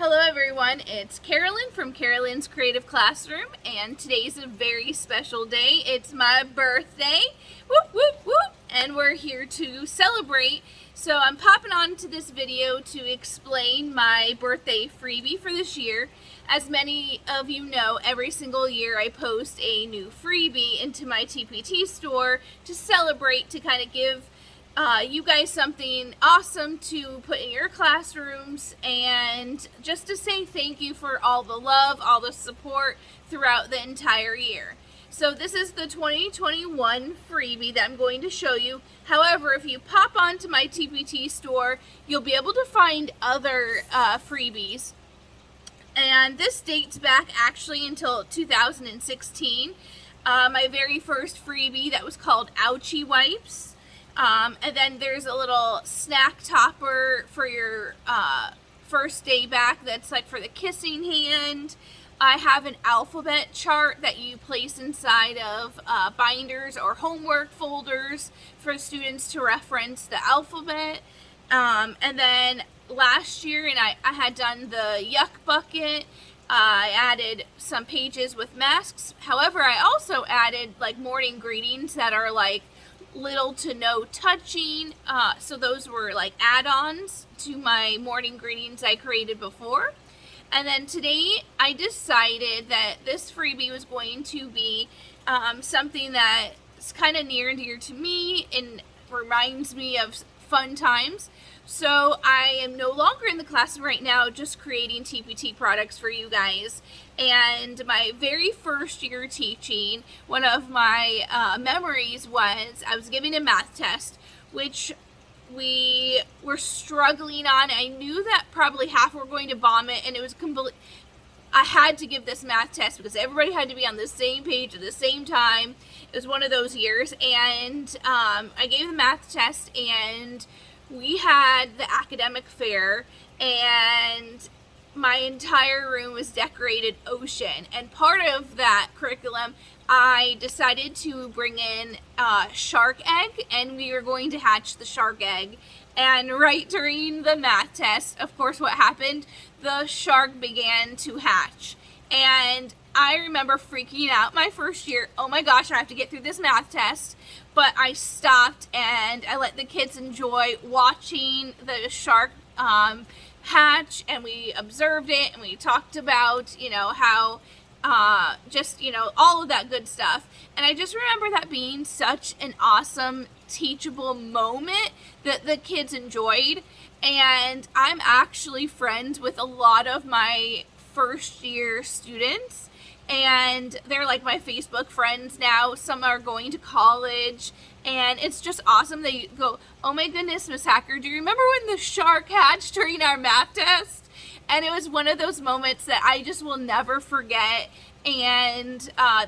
Hello everyone, it's Carolyn from Carolyn's Creative Classroom, and today's a very special day. It's my birthday, whoop whoop whoop, and we're here to celebrate. So I'm popping on to this video to explain my birthday freebie for this year. As many of you know, every single year I post a new freebie into my TPT store to celebrate, to kind of give you guys something awesome to put in your classrooms, and just to say thank you for all the love, all the support throughout the entire year. So this is the 2021 freebie that I'm going to show you. However, if you pop onto my TPT store, you'll be able to find other freebies. And this dates back actually until 2016. My very first freebie that was called Ouchie Wipes. And then there's a little snack topper for your first day back that's like for the kissing hand. I have an alphabet chart that you place inside of binders or homework folders for students to reference the alphabet. And then last year, and I had done the Yuck Bucket. I added some pages with masks. However, I also added like morning greetings that are like little to no touching, so those were like add-ons to my morning greetings I created before. And then today I decided that this freebie was going to be something that's kind of near and dear to me and reminds me of fun times. So I am no longer in the classroom right now, just creating TPT products for you guys. And my very first year teaching, one of my memories was I was giving a math test, which we were struggling on. I knew that probably half were going to vomit, and it was I had to give this math test because everybody had to be on the same page at the same time. It was one of those years, and I gave the math test, and we had the academic fair, and my entire room was decorated ocean. And part of that curriculum, I decided to bring in shark egg, and we were going to hatch the shark egg. And right during the math test, of course, what happened? The shark began to hatch. And I remember freaking out my first year. Oh my gosh, I have to get through this math test. But I stopped and I let the kids enjoy watching the shark hatch, and we observed it, and we talked about, how just, all of that good stuff. And I just remember that being such an awesome teachable moment that the kids enjoyed. And I'm actually friends with a lot of my first year students, and they're like my Facebook friends now. Some are going to college, and it's just awesome. They go, "Oh my goodness, Miss Hacker, do you remember when the shark hatched during our math test?" And it was one of those moments that I just will never forget. And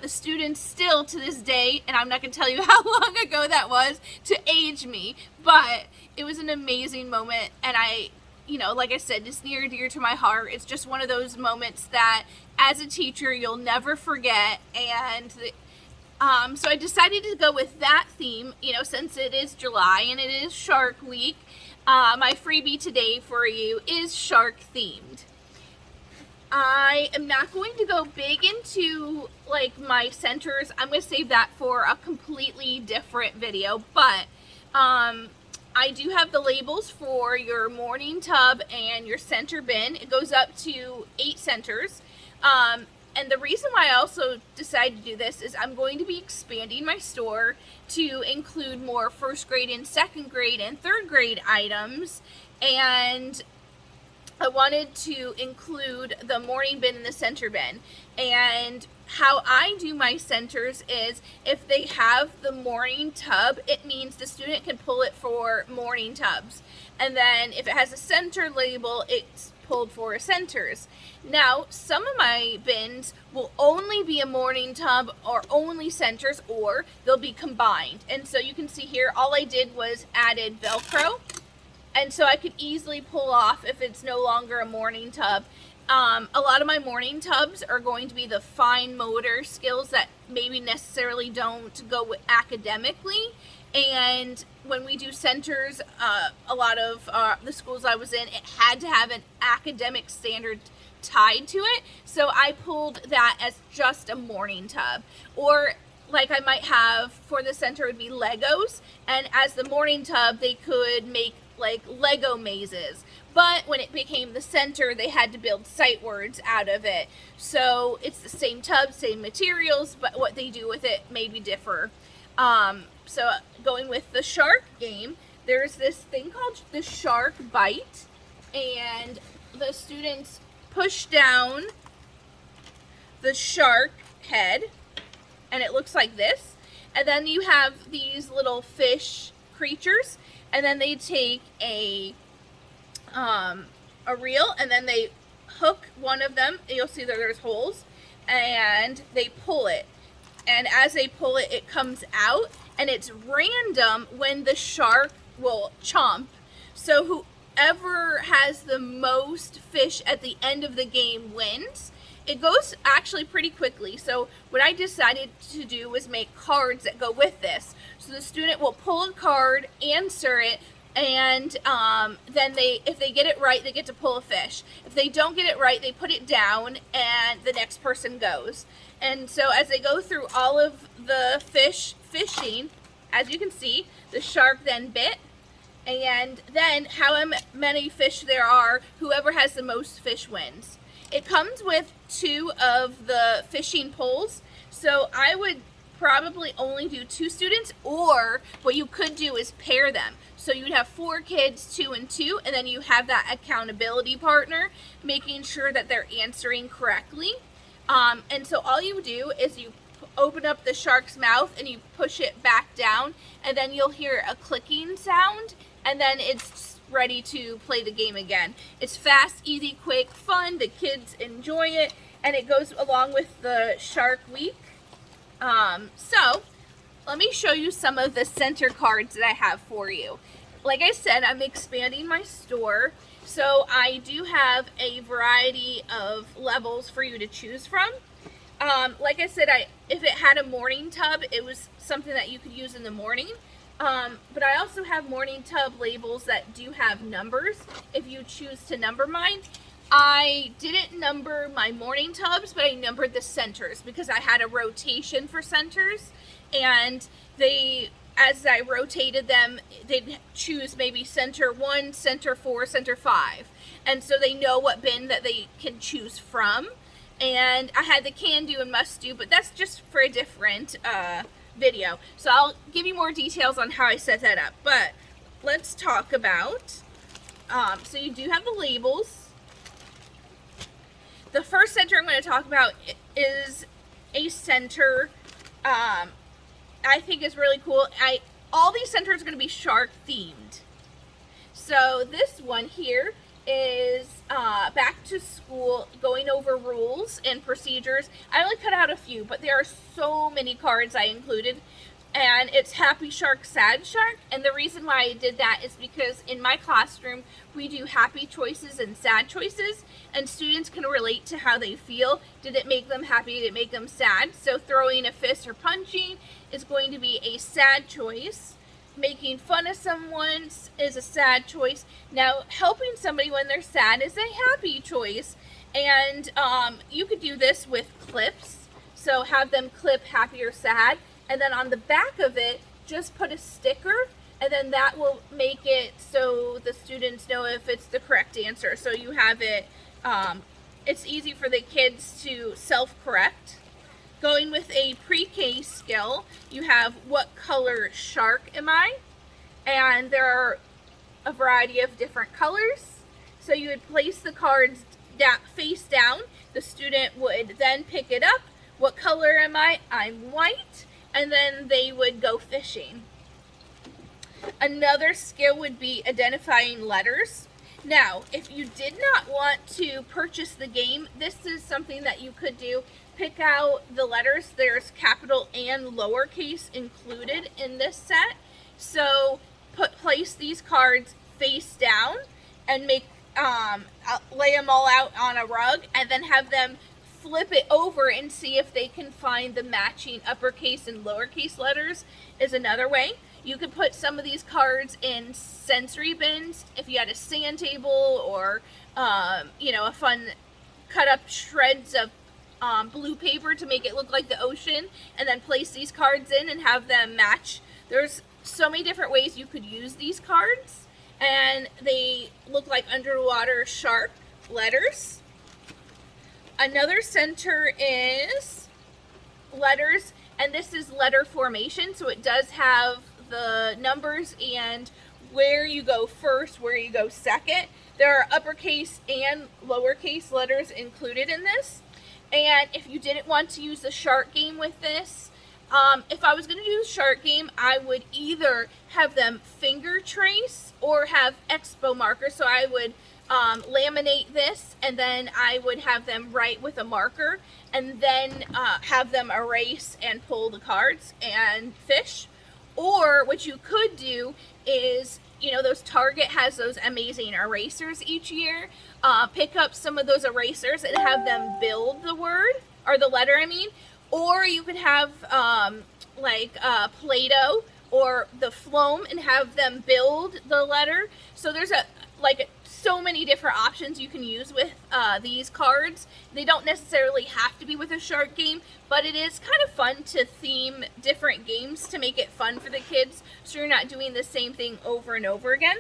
the students still to this day, and I'm not going to tell you how long ago that was to age me, but it was an amazing moment. And I, like I said, it's near and dear to my heart. It's just one of those moments that as a teacher you'll never forget. And so I decided to go with that theme, since it is July and it is Shark Week. My freebie today for you is shark themed. I am not going to go big into like my centers. I'm going to save that for a completely different video, but I do have the labels for your morning tub and your center bin. It goes up to 8 centers. And the reason why I also decided to do this is I'm going to be expanding my store to include more first grade and second grade and third grade items. And I wanted to include the morning bin and the center bin. And how I do my centers is if they have the morning tub, it means the student can pull it for morning tubs. And then if it has a center label, it's pulled for centers. Now, some of my bins will only be a morning tub or only centers, or they'll be combined. And so you can see here, all I did was added Velcro. And so I could easily pull off if it's no longer a morning tub. A lot of my morning tubs are going to be the fine motor skills that maybe necessarily don't go with academically. And when we do centers, a lot of the schools I was in, it had to have an academic standard tied to it. So I pulled that as just a morning tub. Or like I might have for the center would be Legos, and as the morning tub they could make like Lego mazes. But when it became the center, they had to build sight words out of it. So it's the same tub, same materials, but what they do with it maybe differ. So going with the shark game, there's this thing called the shark bite, and the students push down the shark head, and it looks like this. And then you have these little fish creatures, and then they take a reel, and then they hook one of them, and you'll see that there's holes, and they pull it. And as they pull it, it comes out, and it's random when the shark will chomp. So whoever has the most fish at the end of the game wins. It goes actually pretty quickly. So what I decided to do was make cards that go with this. So the student will pull a card, answer it, and then if they get it right, they get to pull a fish. If they don't get it right, they put it down, and the next person goes. And so as they go through all of the fishing, as you can see, the shark then bit, and then how many fish there are, whoever has the most fish wins. It comes with 2 of the fishing poles, so I would probably only do 2 students, or what you could do is pair them. So you'd have 4 kids, 2 and 2, and then you have that accountability partner making sure that they're answering correctly. And so all you do is you open up the shark's mouth and you push it back down, and then you'll hear a clicking sound, and then it's ready to play the game again. It's fast, easy, quick, fun. The kids enjoy it, and it goes along with the Shark Week. So let me show you some of the center cards that I have for you. Like I said, I'm expanding my store, so I do have a variety of levels for you to choose from. Like I said, if it had a morning tub, it was something that you could use in the morning. But I also have morning tub labels that do have numbers if you choose to number mine. I didn't number my morning tubs, but I numbered the centers because I had a rotation for centers, and as I rotated them, they'd choose maybe center 1, center 4, center 5. And so they know what bin that they can choose from. And I had the can do and must do, but that's just for a different video. So I'll give you more details on how I set that up. But let's talk about, so you do have the labels. The first center I'm going to talk about is a center I think is really cool. All these centers are going to be shark themed. So this one here is back to school, going over rules and procedures. I only cut out a few, but there are so many cards I included. And it's Happy Shark, Sad Shark. And the reason why I did that is because in my classroom, we do happy choices and sad choices. And students can relate to how they feel. Did it make them happy? Did it make them sad? So throwing a fist or punching is going to be a sad choice. Making fun of someone is a sad choice. Now, helping somebody when they're sad is a happy choice. And you could do this with clips. So have them clip happy or sad. And then on the back of it, just put a sticker, and then that will make it so the students know if it's the correct answer. So you have it, it's easy for the kids to self-correct. Going with a pre-K skill, you have what color shark am I? And there are a variety of different colors. So you would place the cards face down. The student would then pick it up. What color am I? I'm white. And then they would go fishing. Another skill would be identifying letters. Now, if you did not want to purchase the game, this is something that you could do. Pick out the letters. There's capital and lowercase included in this set. So place these cards face down and lay them all out on a rug, and then have them flip it over and see if they can find the matching uppercase and lowercase letters is another way. You could put some of these cards in sensory bins if you had a sand table or, you know, a fun cut up shreds of blue paper to make it look like the ocean, and then place these cards in and have them match. There's so many different ways you could use these cards, and they look like underwater shark letters. Another center is letters, and this is letter formation, so it does have the numbers and where you go first, where you go second. There are uppercase and lowercase letters included in this. And if you didn't want to use the shark game with this, if I was going to do the shark game, I would either have them finger trace or have expo markers. So I would laminate this, and then I would have them write with a marker, and then have them erase and pull the cards and fish. Or what you could do is, you know, Target has those amazing erasers each year. Pick up some of those erasers and have them build the word, or the letter, I mean. Or you could have Play-Doh or the Floam and have them build the letter. So there's so many different options you can use with these cards. They don't necessarily have to be with a shark game, but it is kind of fun to theme different games to make it fun for the kids, so you're not doing the same thing over and over again.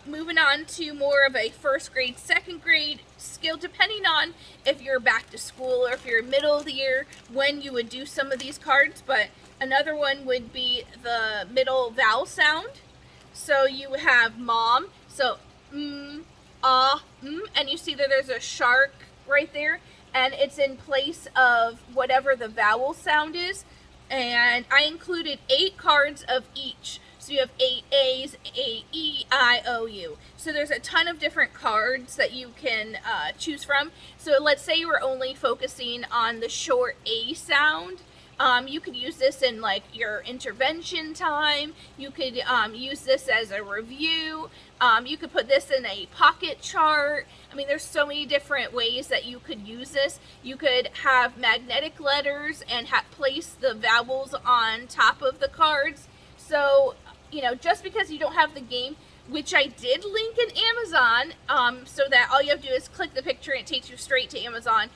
Moving on to more of a first grade, second grade skill, depending on if you're back to school or if you're middle of the year, when you would do some of these cards. But another one would be the middle vowel sound. So you have mom, so and you see that there's a shark right there, and it's in place of whatever the vowel sound is. And I included 8 cards of each. So you have 8 A's, A, E, I, O, U. So there's a ton of different cards that you can choose from. So let's say you were only focusing on the short A sound. You could use this in like your intervention time. You could use this as a review. You could put this in a pocket chart. I mean, there's so many different ways that you could use this. You could have magnetic letters and place the vowels on top of the cards. So, you know, just because you don't have the game, which I did link in Amazon, so that all you have to do is click the picture and it takes you straight to Amazon.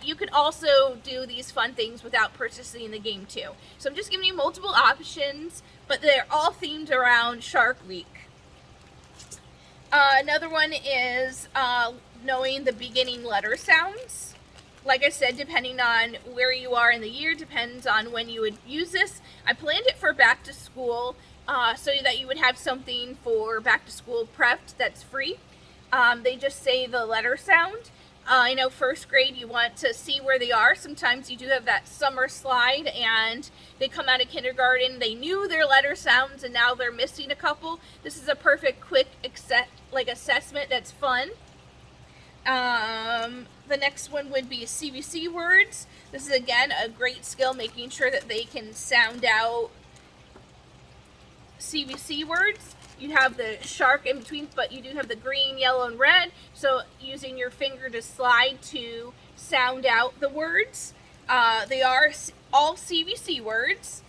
You can also do these fun things without purchasing the game too. So I'm just giving you multiple options, but they're all themed around Shark Week. Another one is knowing the beginning letter sounds. Like I said, depending on where you are in the year, depends on when you would use this. I planned it for back to school, so that you would have something for back to school prepped that's free. They just say the letter sound. I know first grade you want to see where they are. Sometimes you do have that summer slide and they come out of kindergarten, they knew their letter sounds and now they're missing a couple. This is a perfect quick assessment that's fun. The next one would be CVC words. This is again a great skill, making sure that they can sound out CVC words. You have the shark in between, but you do have the green, yellow, and red. So using your finger to slide to sound out the words. They are all CVC words.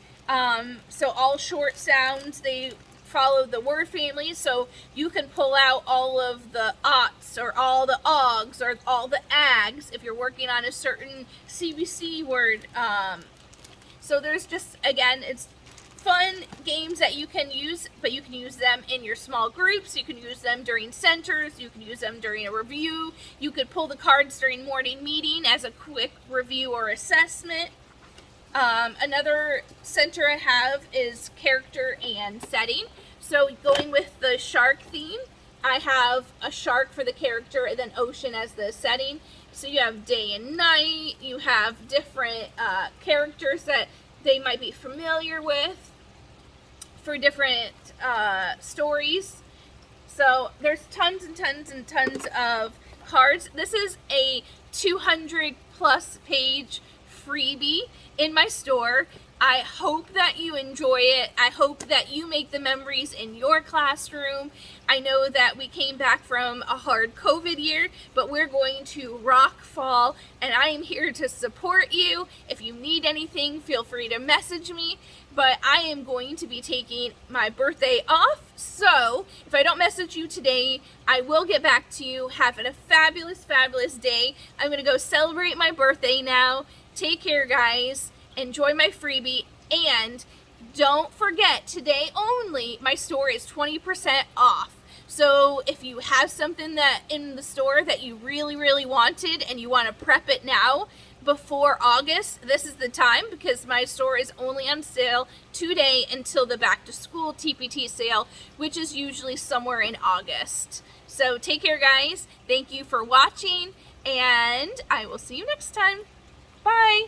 So all short sounds, they follow the word family. So you can pull out all of the aughts or all the augs or all the ags if you're working on a certain CVC word. So there's just, again, it's fun games that you can use, but you can use them in your small groups. You can use them during centers. You can use them during a review. You could pull the cards during morning meeting as a quick review or assessment. Another center I have is character and setting. So going with the shark theme, I have a shark for the character and then ocean as the setting. So you have day and night. You have different characters that they might be familiar with for different stories. So there's tons and tons and tons of cards. This is a 200 plus page freebie in my store. I hope that you enjoy it. I hope that you make the memories in your classroom. I know that we came back from a hard COVID year, but we're going to rock fall, and I am here to support you. If you need anything, feel free to message me, but I am going to be taking my birthday off, so if I don't message you today, I will get back to you. Having a fabulous, fabulous day. I'm going to go celebrate my birthday now. Take care, guys. Enjoy my freebie, and don't forget, today only, my store is 20% off. So if you have something that in the store that you really, really wanted and you want to prep it now before August, this is the time, because my store is only on sale today until the back to school TPT sale, which is usually somewhere in August. So take care, guys. Thank you for watching, and I will see you next time. Bye.